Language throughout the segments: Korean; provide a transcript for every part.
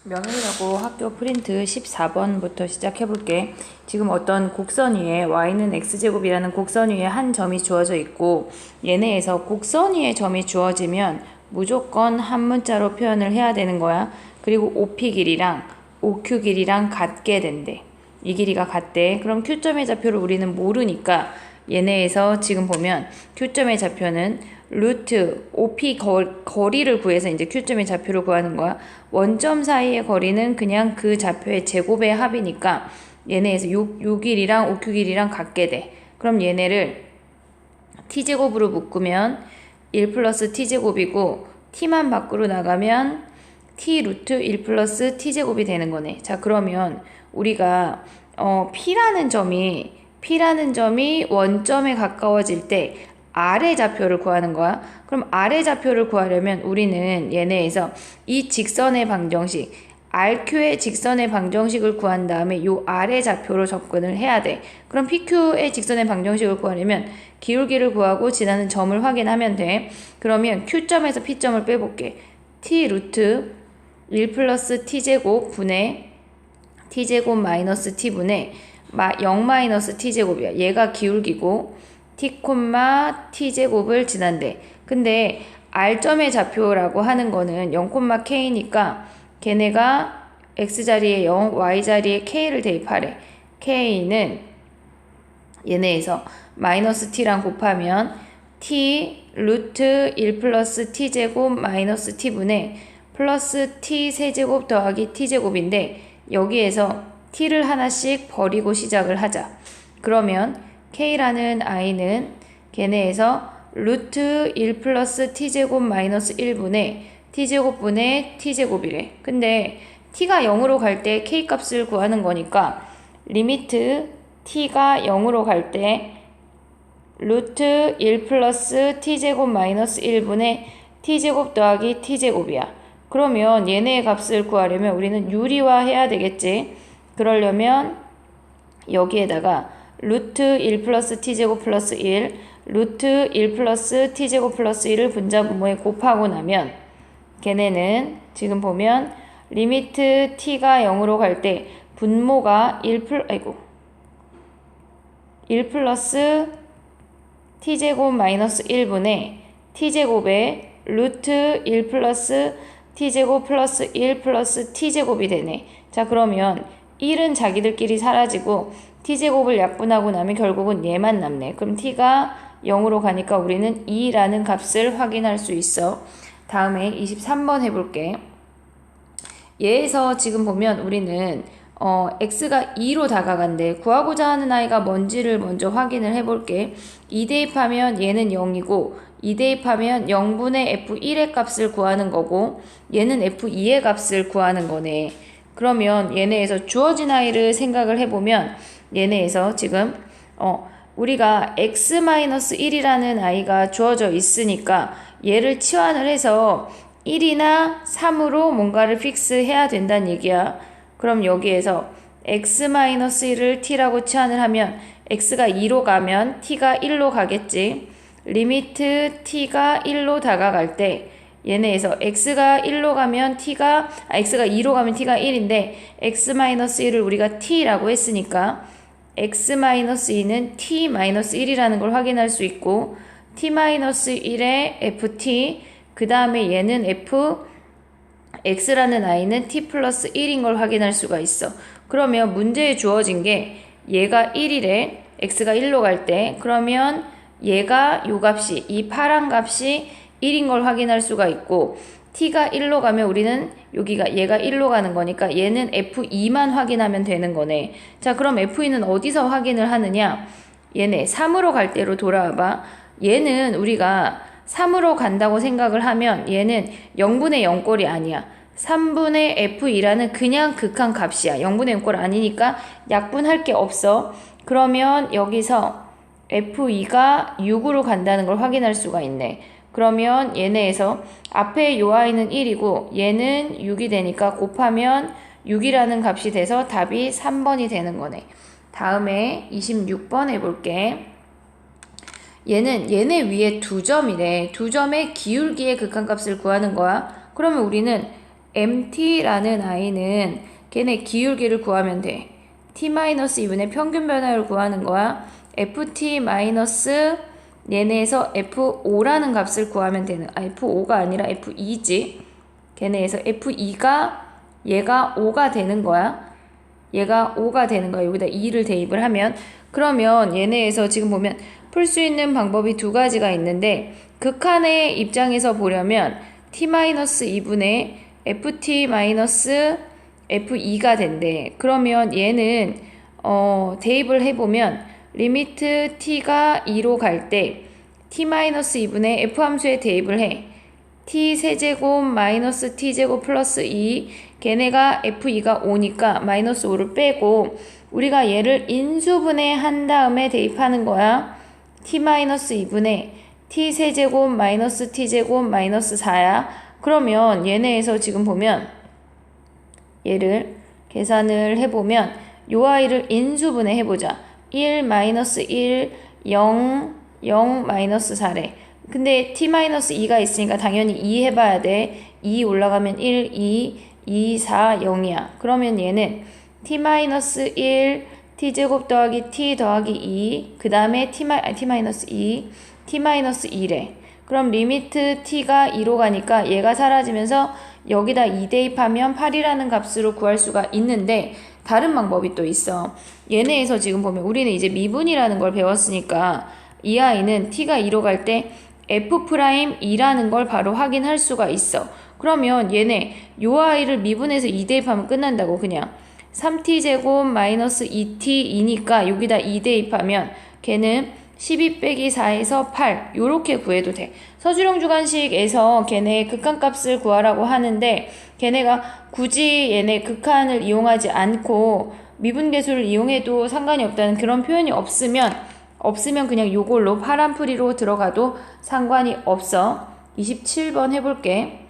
명일하고 학교 프린트 14번부터 시작해 볼게. 지금 어떤 곡선 위에 y는 x제곱이라는 곡선 위에 한 점이 주어져 있고 얘네에서 곡선 위에 점이 주어지면 무조건 한 문자로 표현을 해야 되는 거야. 그리고 OP 길이랑 OQ 길이랑 같게 된대. 이 길이가 같대. 그럼 Q점의 좌표를 우리는 모르니까 얘네에서 지금 보면 Q점의 좌표는 루트 OP 거리를 구해서 이제 Q점의 좌표를 구하는 거야. 원점 사이의 거리는 그냥 그 좌표의 제곱의 합이니까 얘네에서 요 길이랑 OQ 길이랑 같게 돼. 그럼 얘네를 T제곱으로 묶으면 1 플러스 T제곱이고 T만 밖으로 나가면 T 루트 1 플러스 T제곱이 되는 거네. 자, 그러면 우리가 P라는 점이 원점에 가까워질 때 아래 좌표를 구하는 거야. 그럼 아래 좌표를 구하려면 우리는 얘네에서 이 직선의 방정식, RQ의 직선의 방정식을 구한 다음에 요 아래 좌표로 접근을 해야 돼. 그럼 PQ의 직선의 방정식을 구하려면 기울기를 구하고 지나는 점을 확인하면 돼. 그러면 Q점에서 P점을 빼볼게. T 루트 1 플러스 T제곱 분의 T제곱 마이너스 T분의 0 마이너스 T제곱이야. 얘가 기울기고 T, T제곱을 지난대. 근데 R점의 좌표라고 하는 거는 0, K니까 걔네가 X자리에 0, Y자리에 K를 대입하래. K는 얘네에서 마이너스 T랑 곱하면 T 루트 1 플러스 T제곱 마이너스 T분의 플러스 T 세제곱 더하기 T제곱인데 여기에서 T를 하나씩 버리고 시작을 하자. 그러면 K라는 I는 걔네에서 루트 1 플러스 T제곱 마이너스 1분의 T제곱분의 T제곱이래. 근데 T가 0으로 갈 때 K 값을 구하는 거니까 리미트 T가 0으로 갈 때 루트 1 플러스 T제곱 마이너스 1분의 T제곱 더하기 T제곱이야. 그러면 얘네의 값을 구하려면 우리는 유리화해야 되겠지. 그러려면 여기에다가 루트 1 플러스 T제곱 플러스 1, 루트 1 플러스 T제곱 플러스 1을 분자 분모에 곱하고 나면 걔네는 지금 보면 리미트 T가 0으로 갈 때 분모가 1 플러스 T제곱 마이너스 1분의 T제곱에 루트 1 플러스 T제곱 플러스 1 플러스 T제곱이 되네. 자, 그러면 1은 자기들끼리 사라지고 T제곱을 약분하고 나면 결국은 얘만 남네. 그럼 T가 0으로 가니까 우리는 2라는 값을 확인할 수 있어. 다음에 23번 해볼게. 얘에서 지금 보면 우리는 x가 2로 다가간대. 구하고자 하는 아이가 뭔지를 먼저 확인을 해볼게. 2 대입하면 얘는 0이고 2 대입하면 0분의 f1의 값을 구하는 거고 얘는 f2의 값을 구하는 거네. 그러면 얘네에서 주어진 아이를 생각을 해보면 얘네에서 지금 우리가 x-1이라는 아이가 주어져 있으니까 얘를 치환을 해서 1이나 3으로 뭔가를 픽스해야 된다는 얘기야. 그럼 여기에서 x-1을 t라고 치환을 하면 x가 2로 가면 t가 1로 가겠지. 리미트 t가 1로 다가갈 때 얘네에서 x가 1로 가면 x가 2로 가면 t가 1인데 x-1을 우리가 t라고 했으니까 x-2는 t-1이라는 걸 확인할 수 있고 t-1의 ft 그 다음에 얘는 x라는 i는 t 플러스 1인 걸 확인할 수가 있어. 그러면 문제에 주어진 게 얘가 1이래. x가 1로 갈 때 그러면 얘가 요 값이 이 파란 값이 1인 걸 확인할 수가 있고 t가 1로 가면 우리는 여기가 얘가 1로 가는 거니까 얘는 f2만 확인하면 되는 거네. 자, 그럼 f2는 어디서 확인을 하느냐? 얘네 3으로 갈 때로 돌아와봐. 얘는 우리가 3으로 간다고 생각을 하면 얘는 0분의 0꼴이 아니야. 3분의 f2라는 그냥 극한 값이야. 0분의 0꼴 아니니까 약분할 게 없어. 그러면 여기서 f2가 6으로 간다는 걸 확인할 수가 있네. 그러면 얘네에서 앞에 요 아이는 1이고 얘는 6이 되니까 곱하면 6이라는 값이 돼서 답이 3번이 되는 거네. 다음에 26번 해볼게. 얘네 위에 두 점이래. 두 점의 기울기의 극한값을 구하는 거야. 그러면 우리는 MT라는 i는 걔네 기울기를 구하면 돼. t-2분의 평균 변화율을 구하는 거야. ft 마이너스 얘네에서 f5라는 값을 구하면 되는, f5가 아니라 f2지. 걔네에서 f2가 얘가 5가 되는 거야. 얘가 5가 되는 거야. 여기다 2를 대입을 하면. 그러면 얘네에서 지금 보면 풀 수 있는 방법이 두 가지가 있는데, 극한의 입장에서 보려면 t-2분의 ft-f2가 된대. 그러면 얘는 대입을 해보면 리미트 t가 2로 갈 때 t-2분의 f 함수에 대입을 해. t 세제곱 마이너스 t제곱 플러스 2, 걔네가 f2가 5니까 마이너스 5를 빼고 우리가 얘를 인수분해 한 다음에 대입하는 거야. t-2분의 t 세제곱 마이너스 t제곱 마이너스 4야. 그러면 얘네에서 지금 보면 얘를 계산을 해보면 요 아이를 인수분해 해보자. 1 마이너스 1 0 0 마이너스 4래. 근데 t-2가 있으니까 당연히 2 해봐야 돼. 2 올라가면 1 2 4 0이야. 그러면 얘는 t-1 t제곱 더하기 t 더하기 2, 그 다음에 t-2 t-2래. 그럼 리미트 t가 2로 가니까 얘가 사라지면서 여기다 2 대입하면 8이라는 값으로 구할 수가 있는데, 다른 방법이 또 있어. 얘네에서 지금 보면 우리는 이제 미분이라는 걸 배웠으니까 이 아이는 t가 2로 갈 때 f'2라는 걸 바로 확인할 수가 있어. 그러면 얘네 요 아이를 미분해서 2 대입하면 끝난다고. 그냥 3t제곱 마이너스 2t이니까 여기다 2 대입하면 걔는 12 빼기 4에서 8 요렇게 구해도 돼. 서술형 주관식에서 걔네 극한값을 구하라고 하는데, 걔네가 굳이 얘네 극한을 이용하지 않고 미분계수를 이용해도 상관이 없다는 그런 표현이 없으면 그냥 요걸로 파란풀이로 들어가도 상관이 없어. 27번 해볼게.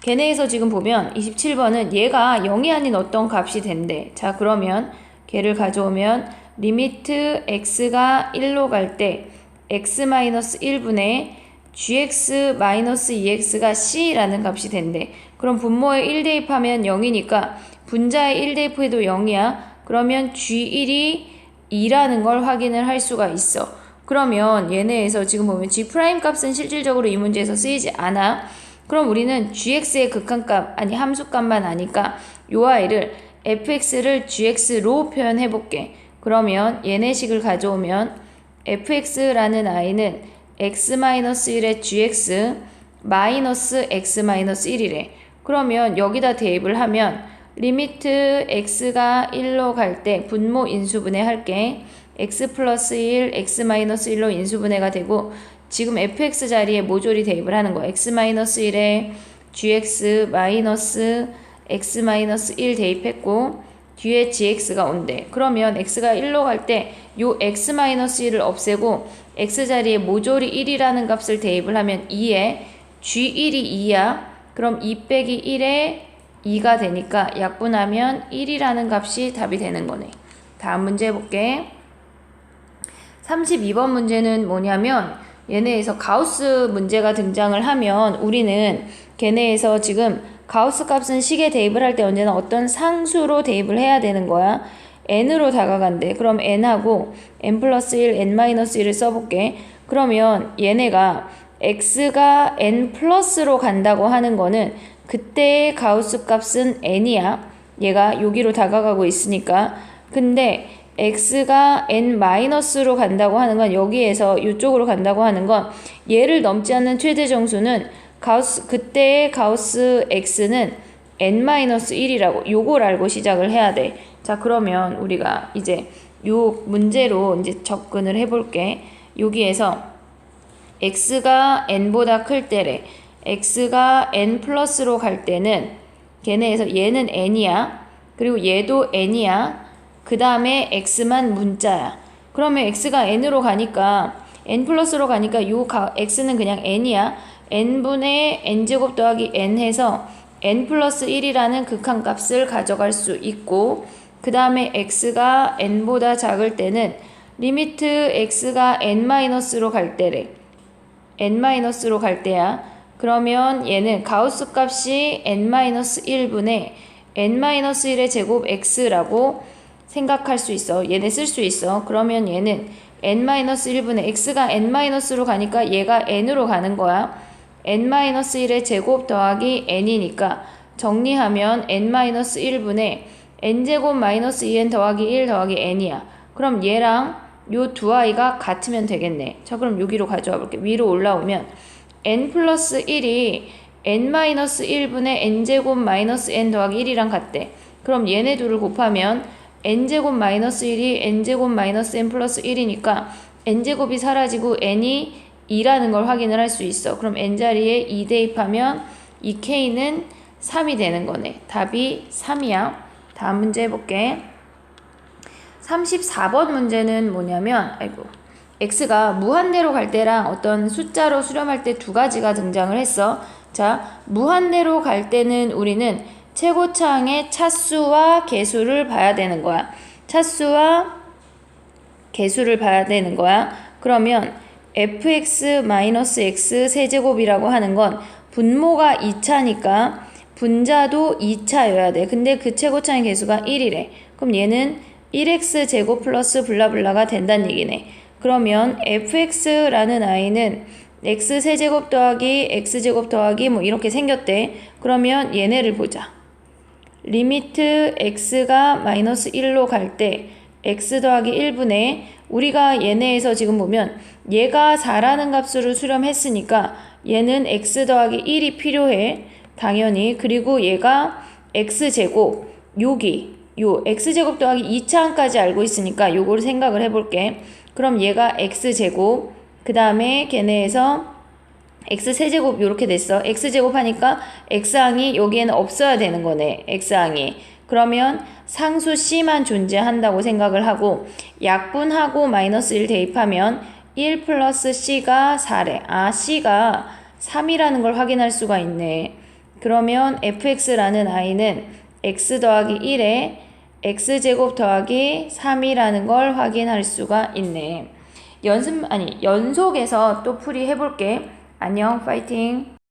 걔네에서 지금 보면 27번은 얘가 0이 아닌 어떤 값이 된대. 자, 그러면 걔를 가져오면 리미트 x가 1로 갈 때 x-1분의 gx-2x가 c라는 값이 된대. 그럼 분모에 1 대입하면 0이니까 분자에 1 대입해도 0이야. 그러면 g1이 2라는 걸 확인을 할 수가 있어. 그러면 얘네에서 지금 보면 g' 값은 실질적으로 이 문제에서 쓰이지 않아. 그럼 우리는 gx의 극한값, 아니 함수값만 아니까 요 아이를 fx를 gx로 표현해 볼게. 그러면 얘네식을 가져오면 fx라는 아이는 x-1의 gx 마이너스 x-1이래. 그러면 여기다 대입을 하면 리미트 x가 1로 갈 때 분모 인수분해 할게. x 플러스 1, x-1로 인수분해가 되고, 지금 fx 자리에 모조리 대입을 하는 거야. x-1에 gx 마이너스 x-1 대입했고 뒤에 gx가 온대. 그러면 x가 1로 갈 때 요 x-1을 없애고 x 자리에 모조리 1이라는 값을 대입을 하면 2에 g1이 2야. 그럼 2 빼기 1에 2가 되니까 약분하면 1이라는 값이 답이 되는 거네. 다음 문제 해볼게. 32번 문제는 뭐냐면, 얘네에서 가우스 문제가 등장을 하면 우리는 걔네에서 지금 가우스 값은 식에 대입을 할 때 언제나 어떤 상수로 대입을 해야 되는 거야. n으로 다가간대. 그럼 n하고 n 플러스 1, n 마이너스 1을 써볼게. 그러면 얘네가 x가 n 플러스로 간다고 하는 거는 그때의 가우스 값은 n이야. 얘가 여기로 다가가고 있으니까. 근데 x가 n 마이너스로 간다고 하는 건, 여기에서 이쪽으로 간다고 하는 건 얘를 넘지 않는 최대 정수는 그때의 가우스 x는 n-1이라고, 요걸 알고 시작을 해야 돼. 자, 그러면 우리가 이제 요 문제로 이제 접근을 해볼게. 여기에서 x가 n보다 클 때래. x가 n 플러스로 갈 때는 걔네에서 얘는 n이야. 그리고 얘도 n이야. 그 다음에 x만 문자야. 그러면 x가 n으로 가니까, n 플러스로 가니까 요 x는 그냥 n이야. n분의 n제곱 더하기 n 해서 n 플러스 1이라는 극한값을 가져갈 수 있고, 그 다음에 x가 n보다 작을 때는 리미트 x가 n-로 갈 때래. n-로 갈 때야. 그러면 얘는 가우스 값이 n-1분의 n-1의 제곱 x라고 생각할 수 있어. 얘네 쓸 수 있어. 그러면 얘는 n-1분의 x가 n-로 가니까 얘가 n으로 가는 거야. n-1의 제곱 더하기 n이니까 정리하면 n-1분의 n제곱 마이너스 2n 더하기 1 더하기 n이야. 그럼 얘랑 요 두 아이가 같으면 되겠네. 자, 그럼 여기로 가져와 볼게. 위로 올라오면 n 플러스 1이 n-1분의 n제곱 마이너스 n 더하기 1이랑 같대. 그럼 얘네 둘을 곱하면 n제곱 마이너스 1이 n제곱 마이너스 n 플러스 1이니까 n제곱이 사라지고 n이 2라는 걸 확인을 할 수 있어. 그럼 n 자리에 2 대입하면 이 k는 3이 되는 거네. 답이 3이야. 다음 문제 해볼게. 34번 문제는 뭐냐면 x가 무한대로 갈 때랑 어떤 숫자로 수렴할 때 두 가지가 등장을 했어. 자, 무한대로 갈 때는 우리는 최고차항의 차수와 개수를 봐야 되는 거야. 차수와 개수를 봐야 되는 거야. 그러면 fx-x 세제곱이라고 하는 건 분모가 2차니까 분자도 2차여야 돼. 근데 그 최고차항의 개수가 1이래. 그럼 얘는 1x 제곱 플러스 블라블라가 된다는 얘기네. 그러면 fx라는 아이는 x 세제곱 더하기 x 제곱 더하기 뭐 이렇게 생겼대. 그러면 얘네를 보자. 리미트 x가 마이너스 1로 갈 때 x 더하기 1분의 우리가 얘네에서 지금 보면 얘가 4라는 값으로 수렴했으니까 얘는 x 더하기 1이 필요해. 당연히. 그리고 얘가 x제곱 요 x제곱 더하기 2차항까지 알고 있으니까 요거를 생각을 해볼게. 그럼 얘가 x제곱 그 다음에 걔네에서 x세제곱 요렇게 됐어. x제곱 하니까 x항이 여기에는 없어야 되는 거네. x항이. 그러면 상수 c만 존재한다고 생각을 하고 약분하고 마이너스 1 대입하면 1 플러스 c가 4래. 아, c가 3이라는 걸 확인할 수가 있네. 그러면 fx라는 아이는 x 더하기 1에 x제곱 더하기 3이라는 걸 확인할 수가 있네. 연속해서 또 풀이 해볼게. 안녕, 파이팅!